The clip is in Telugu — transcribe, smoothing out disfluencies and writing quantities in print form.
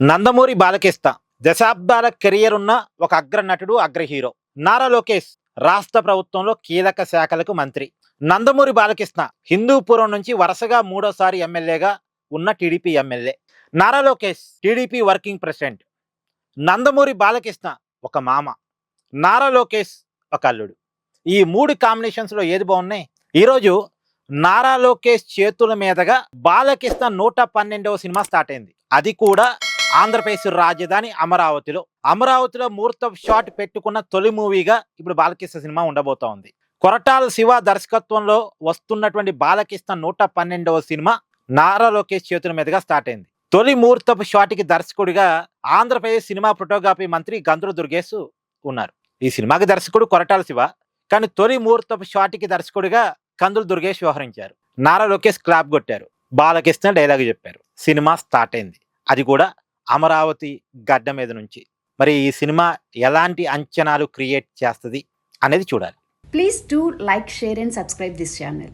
నందమూరి బాలకృష్ణ దశాబ్దాల కెరియర్ ఉన్న ఒక అగ్ర నటుడు, అగ్ర హీరో. నారా లోకేష్ రాష్ట్ర ప్రభుత్వంలో కీలక శాఖలకు మంత్రి. నందమూరి బాలకృష్ణ హిందూపురం నుంచి వరుసగా మూడోసారి ఎమ్మెల్యేగా ఉన్న TDP MLA. Nara Lokesh TDP working president. Nandamuri Balakrishna ఒక మామ, నారా లోకేష్ ఒక అల్లుడు. ఈ మూడు కాంబినేషన్స్ లో ఏది బాగున్నాయి? ఈరోజు నారా లోకేష్ చేతుల మీదుగా బాలకృష్ణ 112వ సినిమా స్టార్ట్ అయింది. అది కూడా ఆంధ్రప్రదేశ్ రాజధాని అమరావతిలో ముహూర్తపు షాట్ పెట్టుకున్న తొలి మూవీగా ఇప్పుడు బాలకృష్ణ సినిమా ఉండబోతా ఉంది. కొరటాల శివ దర్శకత్వంలో వస్తున్నటువంటి బాలకృష్ణ 112వ సినిమా నారా లోకేష్ చేతుల మీదుగా స్టార్ట్ అయింది. తొలి ముహూర్తపు షాట్ కి దర్శకుడిగా ఆంధ్రప్రదేశ్ సినిమా ఫోటోగ్రఫీ మంత్రి గంధుల దుర్గేష్ ఉన్నారు. ఈ సినిమాకి దర్శకుడు కొరటాల శివ, కానీ తొలి ముహూర్తపు షాట్ కి దర్శకుడిగా కందుల దుర్గేష్ వ్యవహరించారు. నారా లోకేష్ క్లాప్ కొట్టారు, బాలకృష్ణ డైలాగ్ చెప్పారు. సినిమా స్టార్ట్ అయింది, అది కూడా అమరావతి గడ్డ మీద నుంచి. మరి ఈ సినిమా ఎలాంటి అంచనాలు క్రియేట్ చేస్తుంది అనేది చూడాలి. Please do like, share and subscribe this channel.